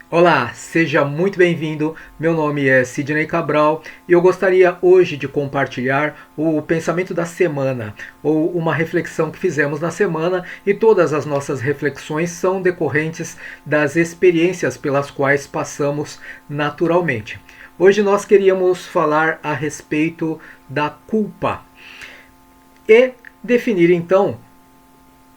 Olá, seja muito bem-vindo. Meu nome é Sidney Cabral e eu gostaria hoje de compartilhar o pensamento da semana, ou uma reflexão que fizemos na semana, e todas as nossas reflexões são decorrentes das experiências pelas quais passamos naturalmente. Hoje nós queríamos falar a respeito da culpa e definir então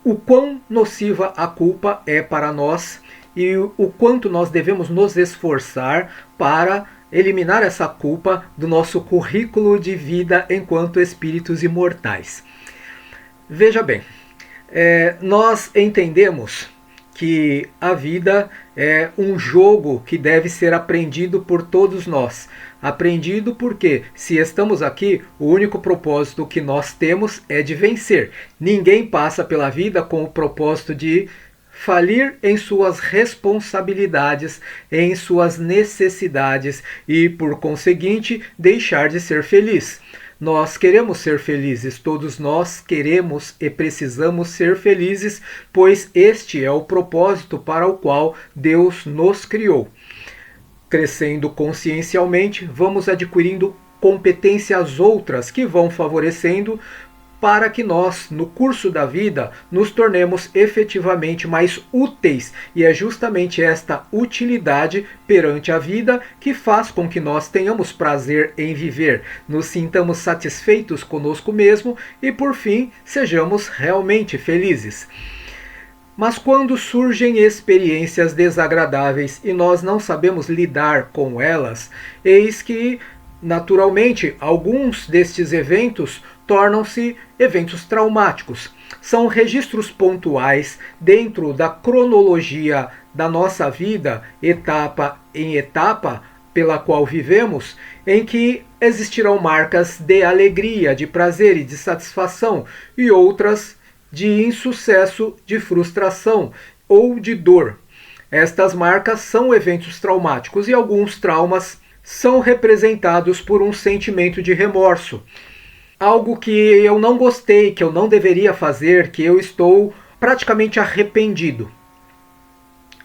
o quão nociva a culpa é para nós e o quanto nós devemos nos esforçar para eliminar essa culpa do nosso currículo de vida enquanto espíritos imortais. Veja bem, nós entendemos que a vida é um jogo que deve ser aprendido por todos nós. Aprendido porque, se estamos aqui, o único propósito que nós temos é de vencer. Ninguém passa pela vida com o propósito de falir em suas responsabilidades, em suas necessidades e, por conseguinte, deixar de ser feliz. Nós queremos ser felizes, todos nós queremos e precisamos ser felizes, pois este é o propósito para o qual Deus nos criou. Crescendo consciencialmente, vamos adquirindo competências outras que vão favorecendo para que nós, no curso da vida, nos tornemos efetivamente mais úteis. E é justamente esta utilidade perante a vida que faz com que nós tenhamos prazer em viver, nos sintamos satisfeitos conosco mesmo e, por fim, sejamos realmente felizes. Mas quando surgem experiências desagradáveis e nós não sabemos lidar com elas, eis que, naturalmente, alguns destes eventos tornam-se eventos traumáticos. São registros pontuais dentro da cronologia da nossa vida, etapa em etapa, pela qual vivemos, em que existirão marcas de alegria, de prazer e de satisfação, e outras de insucesso, de frustração ou de dor. Estas marcas são eventos traumáticos e alguns traumas são representados por um sentimento de remorso. Algo que eu não gostei, que eu não deveria fazer, que eu estou praticamente arrependido.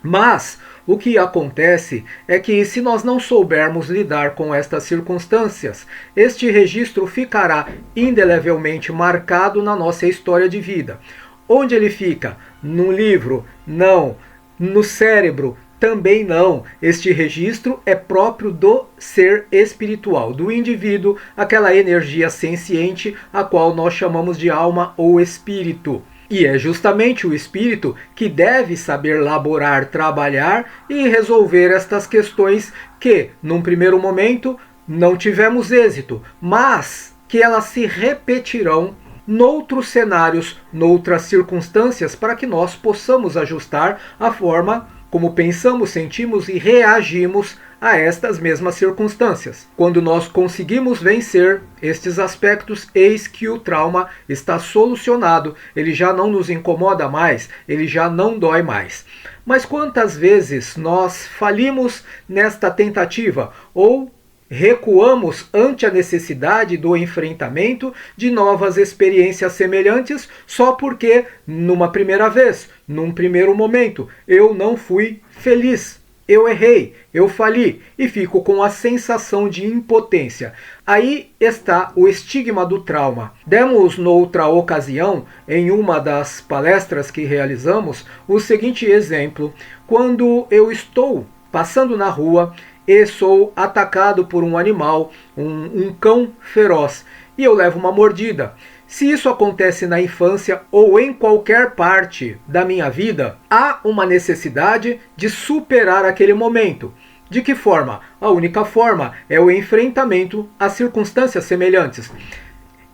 Mas o que acontece é que, se nós não soubermos lidar com estas circunstâncias, este registro ficará indelevelmente marcado na nossa história de vida. Onde ele fica? No livro? Não. No cérebro? Também não. Este registro é próprio do ser espiritual, do indivíduo, aquela energia senciente a qual nós chamamos de alma ou espírito. E é justamente o espírito que deve saber laborar, trabalhar e resolver estas questões que, num primeiro momento, não tivemos êxito, mas que elas se repetirão noutros cenários, noutras circunstâncias, para que nós possamos ajustar a forma como pensamos, sentimos e reagimos a estas mesmas circunstâncias. Quando nós conseguimos vencer estes aspectos, eis que o trauma está solucionado, ele já não nos incomoda mais, ele já não dói mais. Mas quantas vezes nós falimos nesta tentativa ou recuamos ante a necessidade do enfrentamento de novas experiências semelhantes só porque, numa primeira vez, num primeiro momento, eu não fui feliz. Eu errei, eu fali e fico com a sensação de impotência. Aí está o estigma do trauma. Demos noutra ocasião, em uma das palestras que realizamos, o seguinte exemplo. Quando eu estou passando na rua e sou atacado por um animal, um cão feroz, e eu levo uma mordida. Se isso acontece na infância ou em qualquer parte da minha vida, há uma necessidade de superar aquele momento. De que forma? A única forma é o enfrentamento às circunstâncias semelhantes.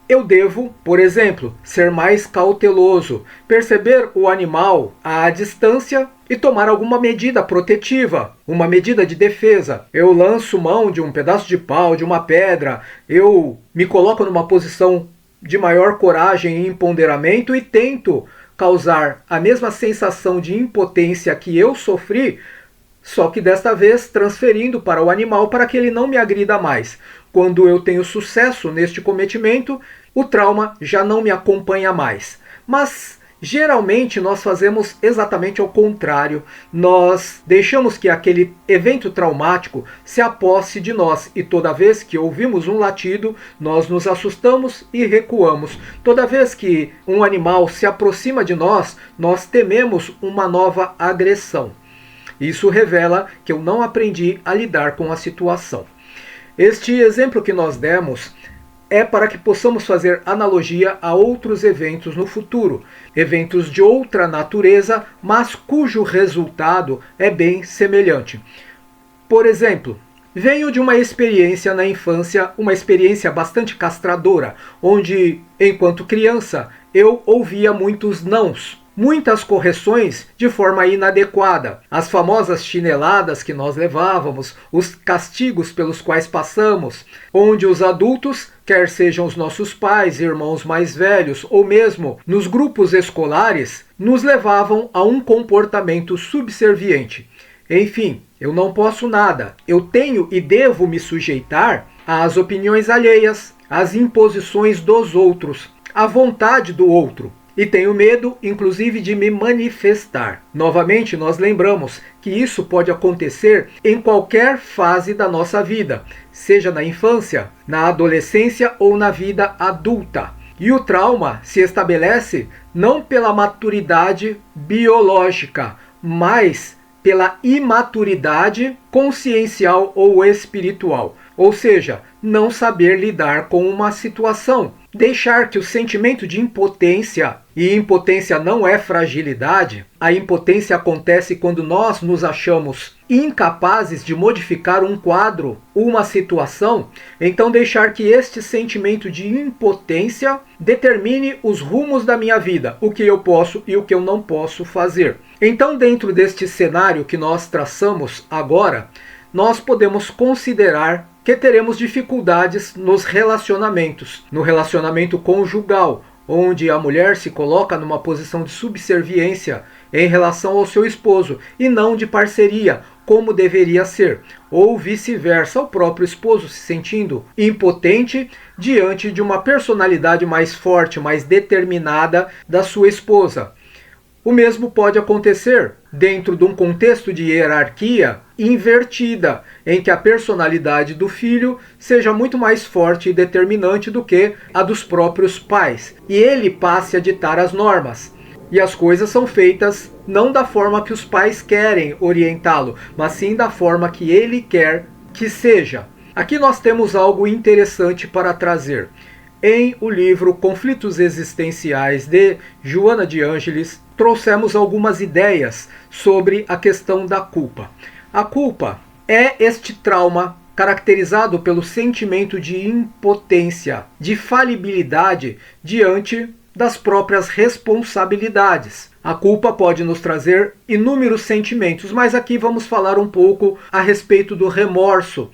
Eu devo, por exemplo, ser mais cauteloso, perceber o animal à distância e tomar alguma medida protetiva, uma medida de defesa. Eu lanço mão de um pedaço de pau, de uma pedra, eu me coloco numa posição de maior coragem e empoderamento e tento causar a mesma sensação de impotência que eu sofri, só que desta vez transferindo para o animal para que ele não me agrida mais. Quando eu tenho sucesso neste cometimento, o trauma já não me acompanha mais. Mas Geralmente nós fazemos exatamente ao contrário. Nós deixamos que aquele evento traumático se aposse de nós e toda vez que ouvimos um latido, nós nos assustamos e recuamos. Toda vez que um animal se aproxima de nós, nós tememos uma nova agressão. Isso revela que eu não aprendi a lidar com a situação. Este exemplo que nós demos é para que possamos fazer analogia a outros eventos no futuro, eventos de outra natureza, mas cujo resultado é bem semelhante. Por exemplo, venho de uma experiência na infância, uma experiência bastante castradora, onde, enquanto criança, eu ouvia muitos nãos, muitas correções de forma inadequada, as famosas chineladas que nós levávamos, os castigos pelos quais passamos, onde os adultos, quer sejam os nossos pais, irmãos mais velhos ou mesmo nos grupos escolares, nos levavam a um comportamento subserviente. Enfim, eu não posso nada, eu tenho e devo me sujeitar às opiniões alheias, às imposições dos outros, à vontade do outro. E tenho medo, inclusive, de me manifestar. Novamente, nós lembramos que isso pode acontecer em qualquer fase da nossa vida, seja na infância, na adolescência ou na vida adulta. E o trauma se estabelece não pela maturidade biológica, mas pela imaturidade consciencial ou espiritual. Ou seja, não saber lidar com uma situação. Deixar que o sentimento de impotência, e impotência não é fragilidade, a impotência acontece quando nós nos achamos incapazes de modificar um quadro, uma situação, então deixar que este sentimento de impotência determine os rumos da minha vida, o que eu posso e o que eu não posso fazer. Então, dentro deste cenário que nós traçamos agora, nós podemos considerar que teremos dificuldades nos relacionamentos, no relacionamento conjugal, onde a mulher se coloca numa posição de subserviência em relação ao seu esposo e não de parceria, como deveria ser, ou vice-versa, o próprio esposo se sentindo impotente diante de uma personalidade mais forte, mais determinada da sua esposa. O mesmo pode acontecer dentro de um contexto de hierarquia invertida, em que a personalidade do filho seja muito mais forte e determinante do que a dos próprios pais, e ele passe a ditar as normas. E as coisas são feitas não da forma que os pais querem orientá-lo, mas sim da forma que ele quer que seja. Aqui nós temos algo interessante para trazer. Em o livro Conflitos Existenciais, de Joana de Ângeles, trouxemos algumas ideias sobre a questão da culpa. A culpa é este trauma caracterizado pelo sentimento de impotência, de falibilidade diante das próprias responsabilidades. A culpa pode nos trazer inúmeros sentimentos, mas aqui vamos falar um pouco a respeito do remorso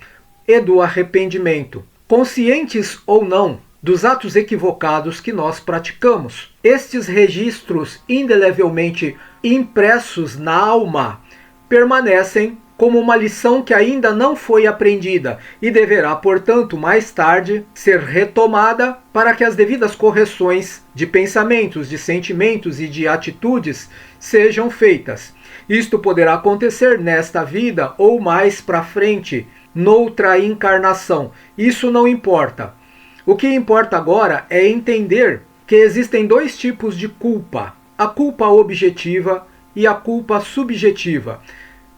e do arrependimento. Conscientes ou não dos atos equivocados que nós praticamos. Estes registros indelevelmente impressos na alma permanecem como uma lição que ainda não foi aprendida e deverá, portanto, mais tarde ser retomada para que as devidas correções de pensamentos, de sentimentos e de atitudes sejam feitas. Isto poderá acontecer nesta vida ou mais para frente, noutra encarnação. Isso não importa. O que importa agora é entender que existem dois tipos de culpa: a culpa objetiva e a culpa subjetiva.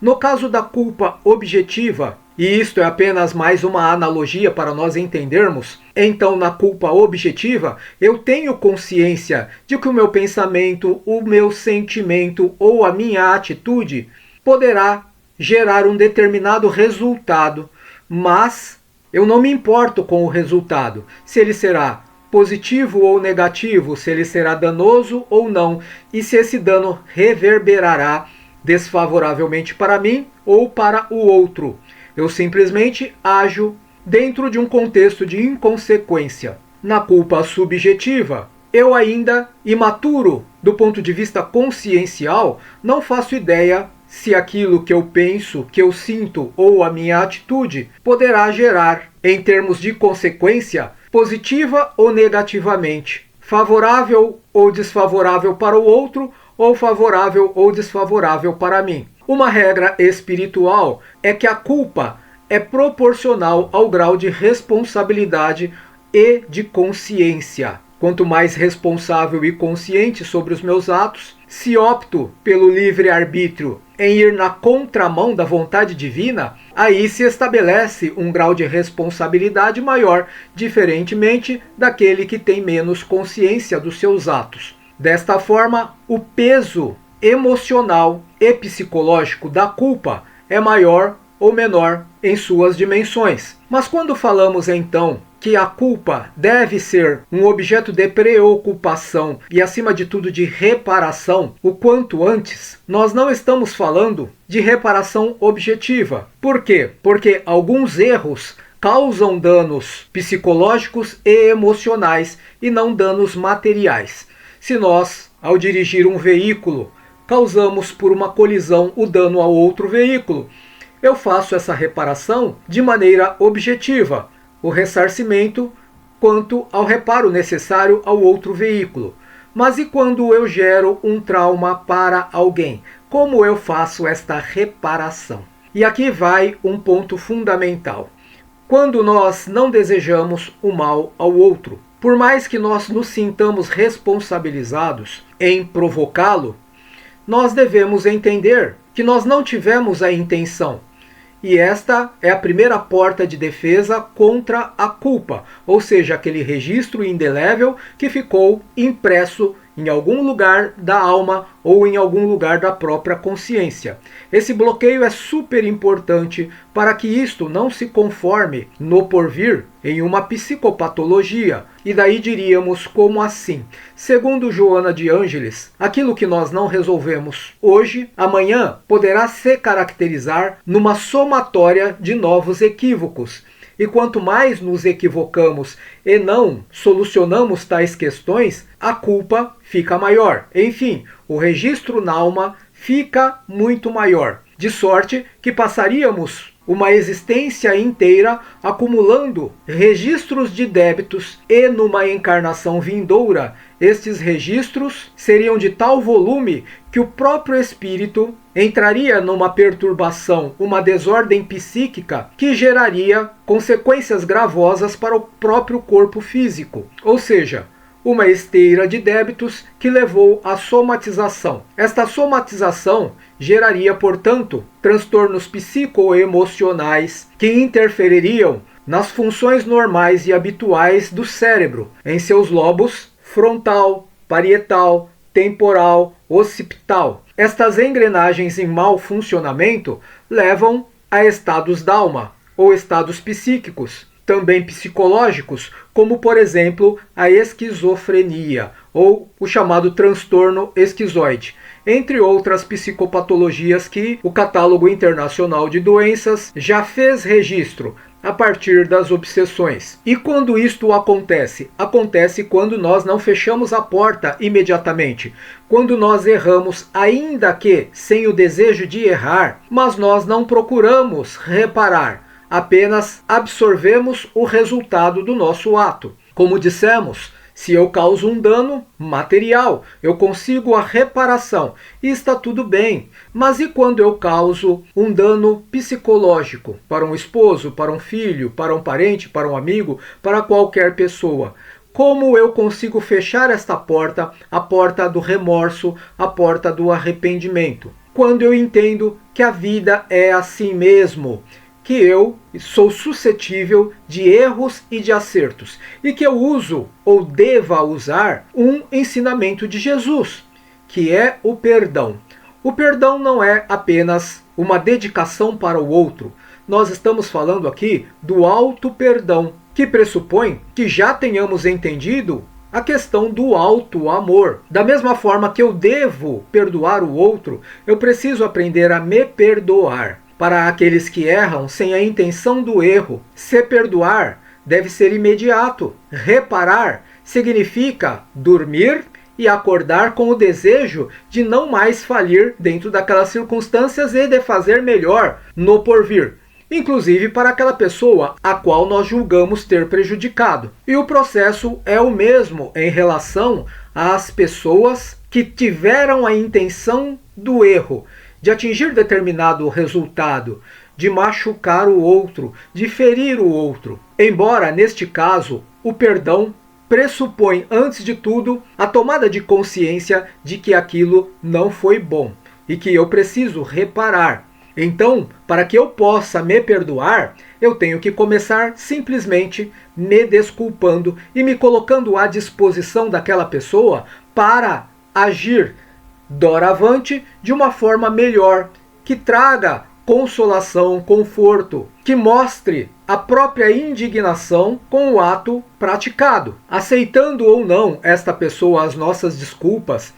No caso da culpa objetiva, e isto é apenas mais uma analogia para nós entendermos, então na culpa objetiva eu tenho consciência de que o meu pensamento, o meu sentimento ou a minha atitude poderá gerar um determinado resultado, mas eu não me importo com o resultado, se ele será positivo ou negativo, se ele será danoso ou não, e se esse dano reverberará desfavoravelmente para mim ou para o outro. Eu simplesmente ajo dentro de um contexto de inconsequência. Na culpa subjetiva, eu ainda imaturo do ponto de vista consciencial, não faço ideia se aquilo que eu penso, que eu sinto ou a minha atitude poderá gerar, em termos de consequência, positiva ou negativamente, favorável ou desfavorável para o outro, ou favorável ou desfavorável para mim. Uma regra espiritual é que a culpa é proporcional ao grau de responsabilidade e de consciência. Quanto mais responsável e consciente sobre os meus atos, se opto pelo livre-arbítrio em ir na contramão da vontade divina, aí se estabelece um grau de responsabilidade maior, diferentemente daquele que tem menos consciência dos seus atos. Desta forma, o peso emocional e psicológico da culpa é maior ou menor em suas dimensões. Mas quando falamos então que a culpa deve ser um objeto de preocupação e, acima de tudo, de reparação o quanto antes, nós não estamos falando de reparação objetiva. Por quê? Porque alguns erros causam danos psicológicos e emocionais e não danos materiais. Se nós, ao dirigir um veículo, causamos por uma colisão o dano ao outro veículo, eu faço essa reparação de maneira objetiva, o ressarcimento quanto ao reparo necessário ao outro veículo. Mas e quando eu gero um trauma para alguém? Como eu faço esta reparação? E aqui vai um ponto fundamental. Quando nós não desejamos o mal ao outro, por mais que nós nos sintamos responsabilizados em provocá-lo, nós devemos entender que nós não tivemos a intenção. E esta é a primeira porta de defesa contra a culpa, ou seja, aquele registro indelével que ficou impresso em algum lugar da alma ou em algum lugar da própria consciência. Esse bloqueio é super importante para que isto não se conforme no porvir em uma psicopatologia. E daí diríamos como assim? Segundo Joana de Ângeles, aquilo que nós não resolvemos hoje, amanhã poderá se caracterizar numa somatória de novos equívocos. E quanto mais nos equivocamos e não solucionamos tais questões, a culpa fica maior. Enfim, o registro na alma fica muito maior. De sorte que passaríamos uma existência inteira acumulando registros de débitos e numa encarnação vindoura, estes registros seriam de tal volume que o próprio espírito entraria numa perturbação, uma desordem psíquica que geraria consequências gravosas para o próprio corpo físico. Ou seja, uma esteira de débitos que levou à somatização. Esta somatização geraria, portanto, transtornos psicoemocionais que interfeririam nas funções normais e habituais do cérebro, em seus lobos frontal, parietal, temporal, occipital. Estas engrenagens em mau funcionamento levam a estados d'alma, ou estados psíquicos, também psicológicos, como por exemplo a esquizofrenia, ou o chamado transtorno esquizoide, entre outras psicopatologias que o Catálogo Internacional de Doenças já fez registro a partir das obsessões. E quando isto acontece? Acontece quando nós não fechamos a porta imediatamente, quando nós erramos, ainda que sem o desejo de errar, mas nós não procuramos reparar, apenas absorvemos o resultado do nosso ato. Como dissemos, se eu causo um dano material, eu consigo a reparação e está tudo bem. Mas e quando eu causo um dano psicológico para um esposo, para um filho, para um parente, para um amigo, para qualquer pessoa? Como eu consigo fechar esta porta, a porta do remorso, a porta do arrependimento? Quando eu entendo que a vida é assim mesmo, que eu sou suscetível de erros e de acertos, e que eu uso ou deva usar um ensinamento de Jesus, que é o perdão. O perdão não é apenas uma dedicação para o outro. Nós estamos falando aqui do auto-perdão, que pressupõe que já tenhamos entendido a questão do auto-amor. Da mesma forma que eu devo perdoar o outro, eu preciso aprender a me perdoar. Para aqueles que erram sem a intenção do erro, se perdoar deve ser imediato. Reparar significa dormir e acordar com o desejo de não mais falir dentro daquelas circunstâncias e de fazer melhor no porvir. inclusive para aquela pessoa a qual nós julgamos ter prejudicado. E o processo é o mesmo em relação às pessoas que tiveram a intenção do erro, de atingir determinado resultado, de machucar o outro, de ferir o outro. Embora, neste caso, o perdão pressupõe, antes de tudo, a tomada de consciência de que aquilo não foi bom e que eu preciso reparar. Então, para que eu possa me perdoar, eu tenho que começar simplesmente me desculpando e me colocando à disposição daquela pessoa para agir doravante de uma forma melhor, que traga consolação, conforto, que mostre a própria indignação com o ato praticado. Aceitando ou não esta pessoa as nossas desculpas,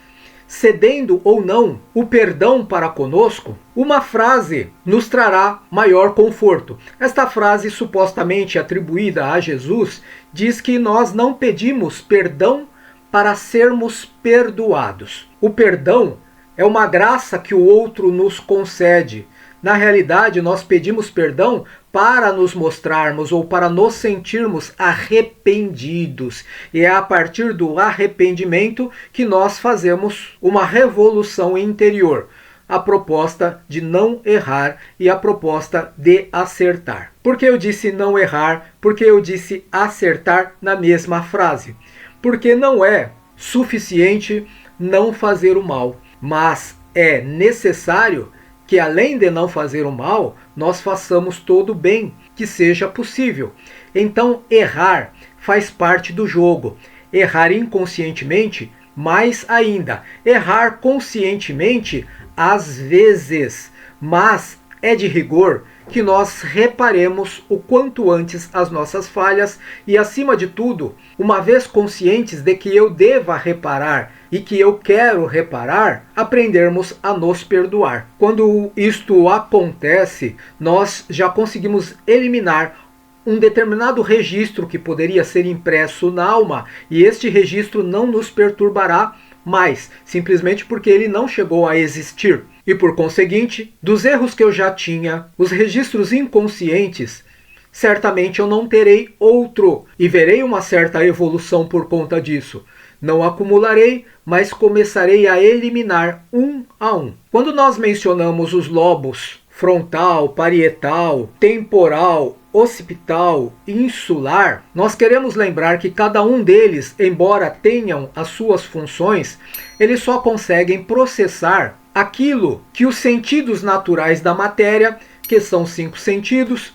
cedendo ou não o perdão para conosco, uma frase nos trará maior conforto. Esta frase, supostamente atribuída a Jesus, diz que nós não pedimos perdão para sermos perdoados. O perdão é uma graça que o outro nos concede. Na realidade, nós pedimos perdão para nos mostrarmos ou para nos sentirmos arrependidos. E é a partir do arrependimento que nós fazemos uma revolução interior. A proposta de não errar e a proposta de acertar. Por que eu disse não errar? Porque eu disse acertar na mesma frase. Porque não é suficiente não fazer o mal, mas é necessário que, além de não fazer o mal, nós façamos todo o bem que seja possível. Então, errar faz parte do jogo. Errar inconscientemente, mais ainda. Errar conscientemente, às vezes. Mas é de rigor que nós reparemos o quanto antes as nossas falhas e, acima de tudo, uma vez conscientes de que eu deva reparar e que eu quero reparar, aprendermos a nos perdoar. Quando isto acontece, nós já conseguimos eliminar um determinado registro que poderia ser impresso na alma, e este registro não nos perturbará mais, simplesmente porque ele não chegou a existir. E por conseguinte, dos erros que eu já tinha, os registros inconscientes, certamente eu não terei outro, e verei uma certa evolução por conta disso. Não acumularei, mas começarei a eliminar um a um. Quando nós mencionamos os lobos frontal, parietal, temporal, occipital e insular, nós queremos lembrar que cada um deles, embora tenham as suas funções, eles só conseguem processar aquilo que os sentidos naturais da matéria, que são 5 sentidos,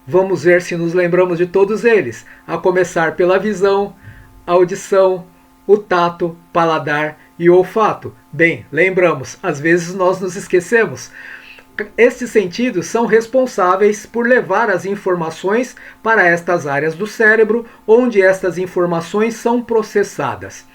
vamos ver se nos lembramos de todos eles, a começar pela visão, audição, o tato, paladar e o olfato. Bem, lembramos, às vezes nós nos esquecemos. Estes sentidos são responsáveis por levar as informações para estas áreas do cérebro, onde estas informações são processadas.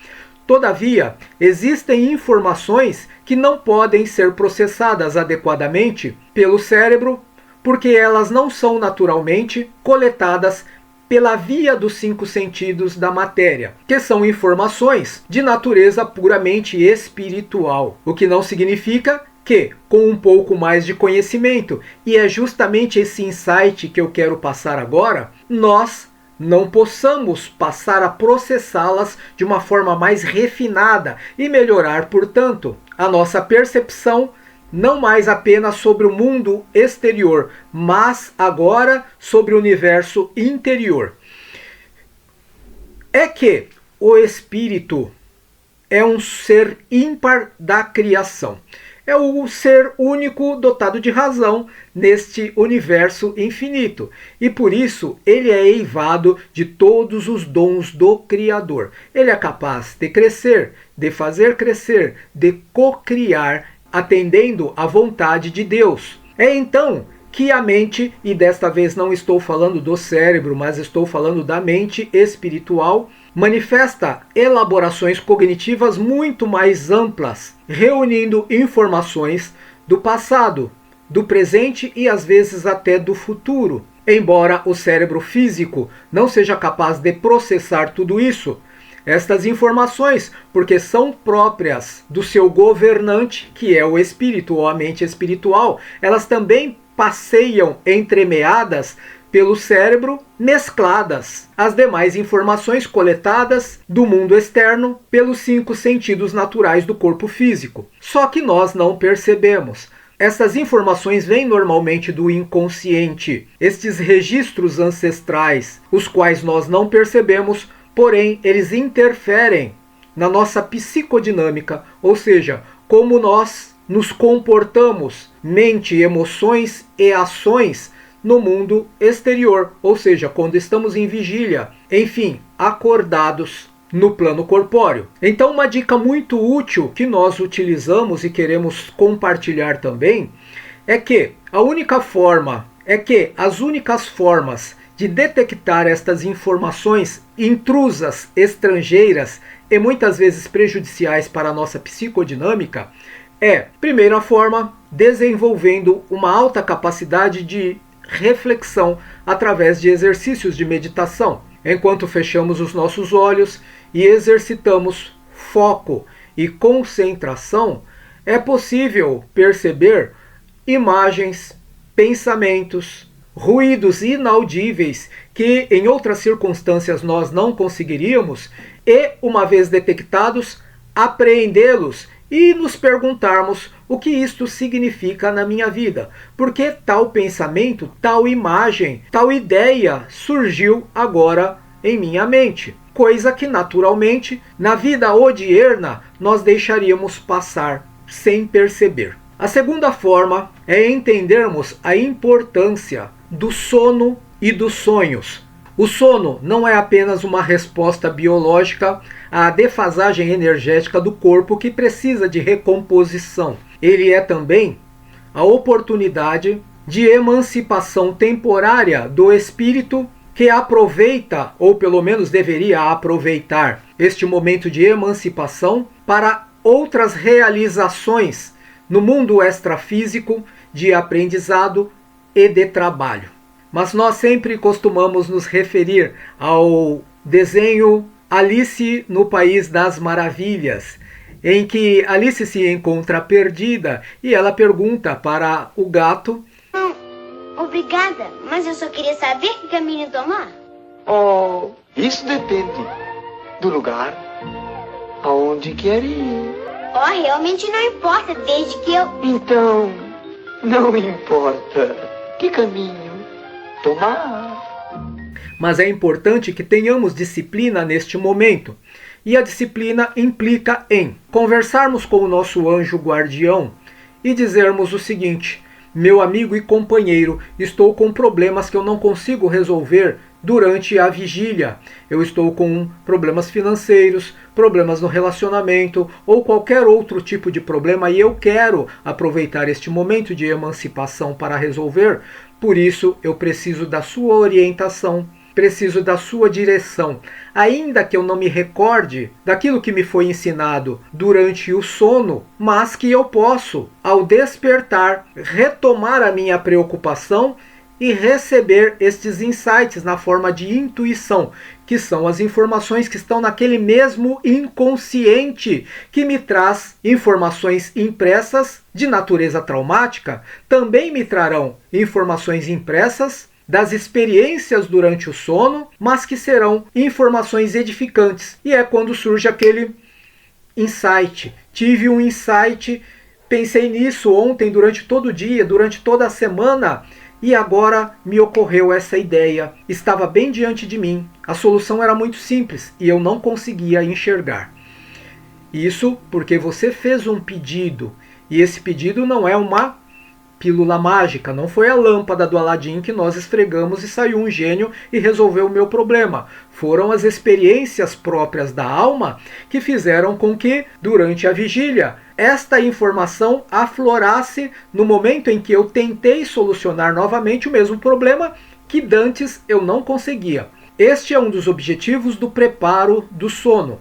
Todavia, existem informações que não podem ser processadas adequadamente pelo cérebro, porque elas não são naturalmente coletadas pela via dos 5 sentidos da matéria, que são informações de natureza puramente espiritual, o que não significa que, com um pouco mais de conhecimento, e é justamente esse insight que eu quero passar agora, nós não possamos passar a processá-las de uma forma mais refinada e melhorar, portanto, a nossa percepção, não mais apenas sobre o mundo exterior, mas agora sobre o universo interior. É que o espírito é um ser ímpar da criação. É o ser único dotado de razão neste universo infinito. E por isso ele é eivado de todos os dons do Criador. Ele é capaz de crescer, de fazer crescer, de cocriar, atendendo à vontade de Deus. É então que a mente, e desta vez não estou falando do cérebro, mas estou falando da mente espiritual, manifesta elaborações cognitivas muito mais amplas, reunindo informações do passado, do presente e às vezes até do futuro. Embora o cérebro físico não seja capaz de processar tudo isso, estas informações, porque são próprias do seu governante, que é o espírito ou a mente espiritual, elas também passeiam entremeadas pelo cérebro, mescladas às demais informações coletadas do mundo externo pelos 5 sentidos naturais do corpo físico. Só que nós não percebemos. Essas informações vêm normalmente do inconsciente, estes registros ancestrais, os quais nós não percebemos, porém eles interferem na nossa psicodinâmica, ou seja, como nós nos comportamos, mente, emoções e ações no mundo exterior, ou seja, quando estamos em vigília, enfim, acordados no plano corpóreo. Então, uma dica muito útil que nós utilizamos e queremos compartilhar também é que as únicas formas de detectar estas informações intrusas, estrangeiras e muitas vezes prejudiciais para a nossa psicodinâmica é, primeira forma, desenvolvendo uma alta capacidade de reflexão através de exercícios de meditação. Enquanto fechamos os nossos olhos e exercitamos foco e concentração, é possível perceber imagens, pensamentos, ruídos inaudíveis que em outras circunstâncias nós não conseguiríamos e, uma vez detectados, apreendê-los e nos perguntarmos o que isto significa na minha vida. Por que tal pensamento, tal imagem, tal ideia surgiu agora em minha mente? Coisa que naturalmente, na vida odierna, nós deixaríamos passar sem perceber. A segunda forma é entendermos a importância do sono e dos sonhos. O sono não é apenas uma resposta biológica à defasagem energética do corpo que precisa de recomposição. Ele é também a oportunidade de emancipação temporária do espírito que aproveita, ou pelo menos deveria aproveitar, este momento de emancipação para outras realizações no mundo extrafísico de aprendizado e de trabalho. Mas nós sempre costumamos nos referir ao desenho Alice no País das Maravilhas, em que Alice se encontra perdida e ela pergunta para o gato: Obrigada, mas eu só queria saber que caminho tomar. Oh, isso depende do lugar aonde quer ir. Oh, realmente não importa, desde que eu... Então, não importa que caminho tomar. Mas é importante que tenhamos disciplina neste momento. E a disciplina implica em conversarmos com o nosso anjo guardião e dizermos o seguinte: meu amigo e companheiro, estou com problemas que eu não consigo resolver durante a vigília. Eu estou com problemas financeiros, problemas no relacionamento ou qualquer outro tipo de problema e eu quero aproveitar este momento de emancipação para resolver. Por isso, eu preciso da sua orientação, preciso da sua direção. Ainda que eu não me recorde daquilo que me foi ensinado durante o sono, mas que eu posso, ao despertar, retomar a minha preocupação e receber estes insights na forma de intuição, que são as informações que estão naquele mesmo inconsciente que me traz informações impressas de natureza traumática, também me trarão informações impressas das experiências durante o sono, mas que serão informações edificantes. E é quando surge aquele insight. Tive um insight, pensei nisso ontem, durante todo o dia, durante toda a semana, e agora me ocorreu essa ideia. Estava bem diante de mim. A solução era muito simples e eu não conseguia enxergar. Isso porque você fez um pedido. E esse pedido não é uma pílula mágica. Não foi a lâmpada do Aladim que nós esfregamos e saiu um gênio e resolveu o meu problema. Foram as experiências próprias da alma que fizeram com que, durante a vigília, esta informação aflorasse no momento em que eu tentei solucionar novamente o mesmo problema que dantes eu não conseguia. Este é um dos objetivos do preparo do sono.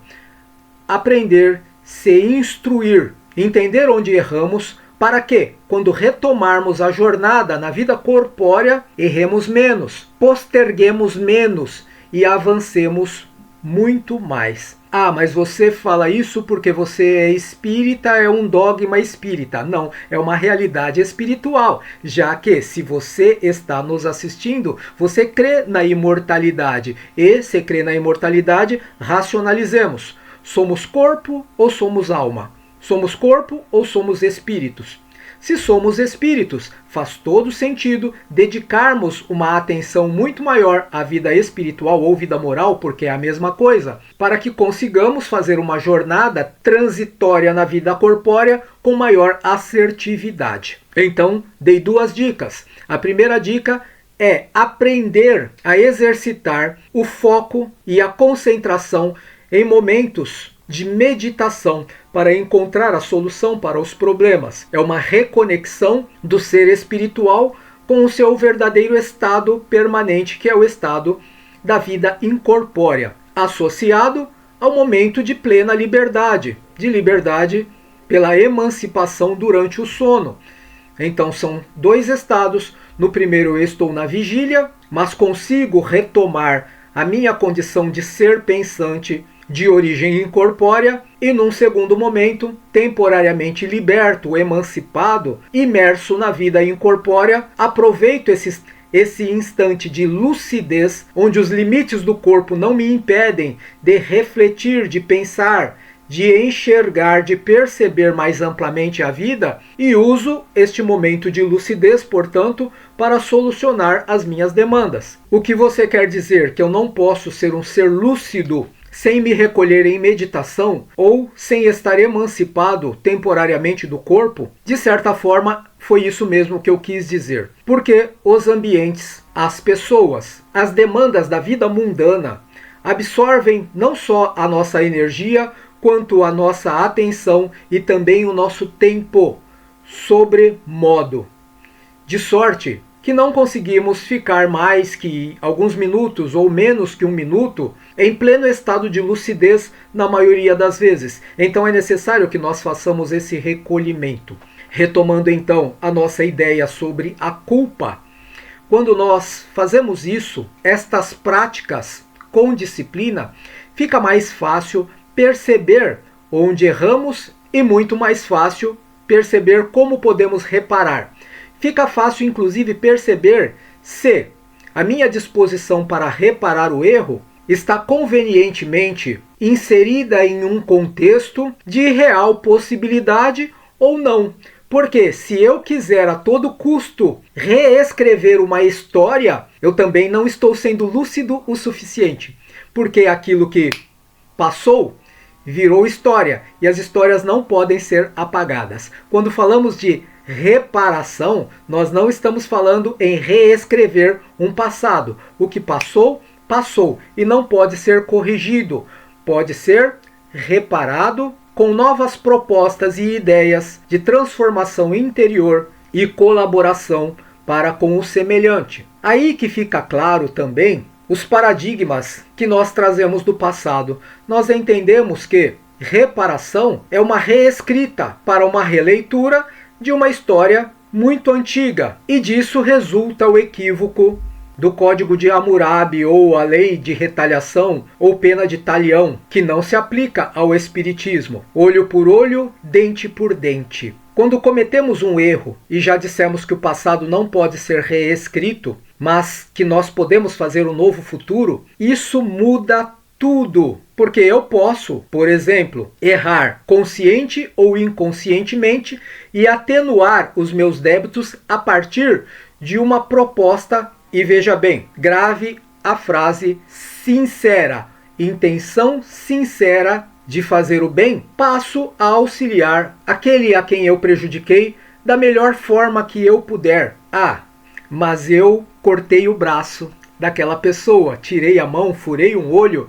Aprender, se instruir, entender onde erramos, para que, quando retomarmos a jornada na vida corpórea, erremos menos, posterguemos menos e avancemos muito mais. Ah, mas você fala isso porque você é espírita, é um dogma espírita. Não, é uma realidade espiritual, já que se você está nos assistindo, você crê na imortalidade. E se crê na imortalidade, racionalizemos. Somos corpo ou somos alma? Somos corpo ou somos espíritos? Se somos espíritos, faz todo sentido dedicarmos uma atenção muito maior à vida espiritual ou vida moral, porque é a mesma coisa, para que consigamos fazer uma jornada transitória na vida corpórea com maior assertividade. Então, dei 2 dicas. A primeira dica é aprender a exercitar o foco e a concentração em momentos de meditação para encontrar a solução para os problemas. É uma reconexão do ser espiritual com o seu verdadeiro estado permanente, que é o estado da vida incorpórea, associado ao momento de plena liberdade, de liberdade pela emancipação durante o sono. Então são 2 estados. No primeiro eu estou na vigília, mas consigo retomar a minha condição de ser pensante de origem incorpórea, e num segundo momento, temporariamente liberto, emancipado, imerso na vida incorpórea, aproveito esse instante de lucidez, onde os limites do corpo não me impedem de refletir, de pensar, de enxergar, de perceber mais amplamente a vida, e uso este momento de lucidez, portanto, para solucionar as minhas demandas. O que você quer dizer? Que eu não posso ser um ser lúcido sem me recolher em meditação ou sem estar emancipado temporariamente do corpo? De certa forma, foi isso mesmo que eu quis dizer. Porque os ambientes, as pessoas, as demandas da vida mundana absorvem não só a nossa energia, quanto a nossa atenção e também o nosso tempo, sobremodo. De sorte que não conseguimos ficar mais que alguns minutos ou menos que 1 minuto em pleno estado de lucidez na maioria das vezes. Então é necessário que nós façamos esse recolhimento. Retomando então a nossa ideia sobre a culpa. Quando nós fazemos isso, estas práticas com disciplina, fica mais fácil perceber onde erramos e muito mais fácil perceber como podemos reparar. Fica fácil, inclusive, perceber se a minha disposição para reparar o erro está convenientemente inserida em um contexto de real possibilidade ou não. Porque se eu quiser a todo custo reescrever uma história, eu também não estou sendo lúcido o suficiente. Porque aquilo que passou virou história e as histórias não podem ser apagadas. Quando falamos de reparação, nós não estamos falando em reescrever um passado. O que passou, passou e não pode ser corrigido. Pode ser reparado com novas propostas e ideias de transformação interior e colaboração para com o semelhante. Aí que fica claro também os paradigmas que nós trazemos do passado. Nós entendemos que reparação é uma reescrita para uma releitura de uma história muito antiga. E disso resulta o equívoco do Código de Hammurabi ou a Lei de Retaliação ou Pena de Talião, que não se aplica ao espiritismo. Olho por olho, dente por dente. Quando cometemos um erro, e já dissemos que o passado não pode ser reescrito, mas que nós podemos fazer um novo futuro, isso muda tudo. Porque eu posso, por exemplo, errar consciente ou inconscientemente e atenuar os meus débitos a partir de uma proposta. E veja bem, grave a frase sincera, intenção sincera de fazer o bem, passo a auxiliar aquele a quem eu prejudiquei da melhor forma que eu puder. Ah, mas eu cortei o braço daquela pessoa, tirei a mão, furei um olho.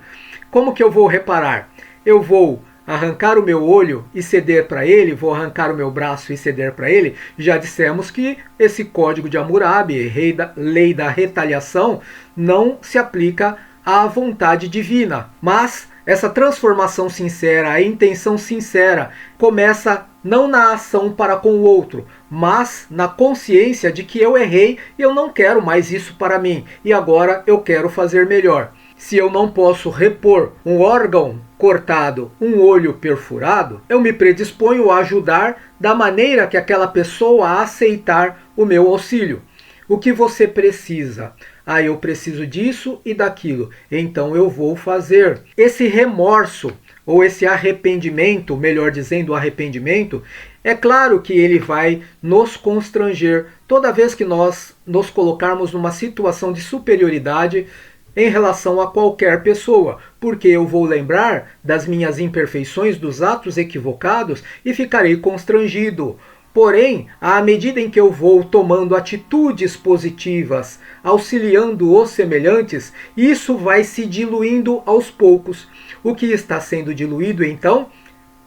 Como que eu vou reparar? Eu vou arrancar o meu olho e ceder para ele? Vou arrancar o meu braço e ceder para ele? Já dissemos que esse Código de Hammurabi, lei da retaliação, não se aplica à vontade divina. Mas essa transformação sincera, a intenção sincera, começa não na ação para com o outro, mas na consciência de que eu errei e eu não quero mais isso para mim. E agora eu quero fazer melhor. Se eu não posso repor um órgão cortado, um olho perfurado, eu me predisponho a ajudar da maneira que aquela pessoa aceitar o meu auxílio. O que você precisa? Ah, eu preciso disso e daquilo, então eu vou fazer. Esse remorso, ou esse arrependimento, melhor dizendo, arrependimento, é claro que ele vai nos constranger toda vez que nós nos colocarmos numa situação de superioridade em relação a qualquer pessoa, porque eu vou lembrar das minhas imperfeições, dos atos equivocados e ficarei constrangido. Porém, à medida em que eu vou tomando atitudes positivas, auxiliando os semelhantes, isso vai se diluindo aos poucos. O que está sendo diluído, então?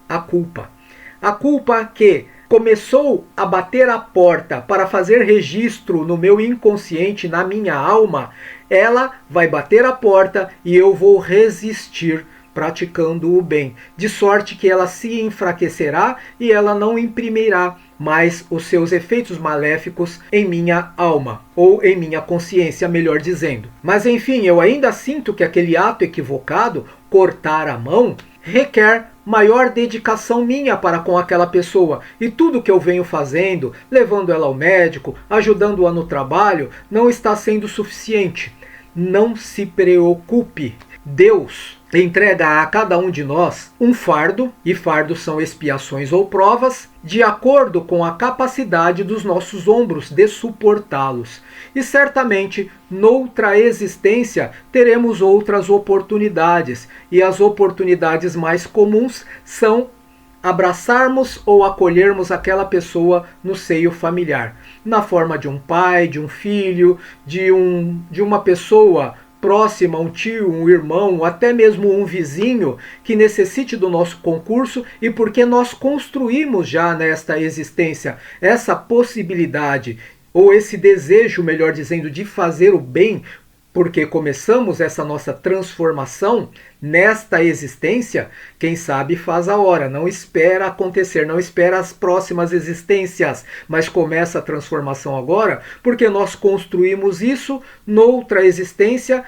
A culpa. A culpa que começou a bater a porta para fazer registro no meu inconsciente, na minha alma, ela vai bater a porta e eu vou resistir praticando o bem, de sorte que ela se enfraquecerá e ela não imprimirá mais os seus efeitos maléficos em minha alma, ou em minha consciência, melhor dizendo. Mas enfim, eu ainda sinto que aquele ato equivocado, cortar a mão, requer maior dedicação minha para com aquela pessoa, e tudo que eu venho fazendo, levando ela ao médico, ajudando-a no trabalho, não está sendo suficiente. Não se preocupe. Deus entrega a cada um de nós um fardo, e fardos são expiações ou provas, de acordo com a capacidade dos nossos ombros de suportá-los. E certamente, noutra existência, teremos outras oportunidades, e as oportunidades mais comuns são abraçarmos ou acolhermos aquela pessoa no seio familiar, na forma de um pai, de um filho, de uma pessoa próxima, um tio, um irmão, até mesmo um vizinho que necessite do nosso concurso, e porque nós construímos já nesta existência essa possibilidade, ou esse desejo, melhor dizendo, de fazer o bem, porque começamos essa nossa transformação nesta existência, quem sabe faz a hora, não espera acontecer, não espera as próximas existências, mas começa a transformação agora, porque nós construímos isso noutra existência.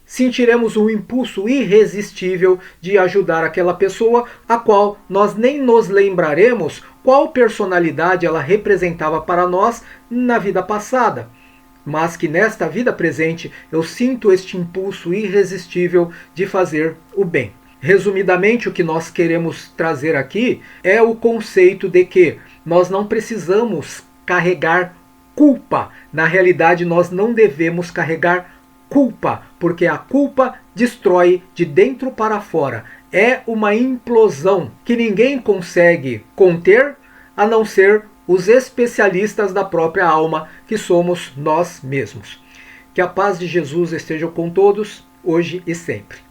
Sentiremos um impulso irresistível de ajudar aquela pessoa, a qual nós nem nos lembraremos qual personalidade ela representava para nós na vida passada, mas que nesta vida presente eu sinto este impulso irresistível de fazer o bem. Resumidamente, o que nós queremos trazer aqui é o conceito de que nós não precisamos carregar culpa. Na realidade, nós não devemos carregar culpa, porque a culpa destrói de dentro para fora. É uma implosão que ninguém consegue conter, a não ser os especialistas da própria alma, que somos nós mesmos. Que a paz de Jesus esteja com todos, hoje e sempre.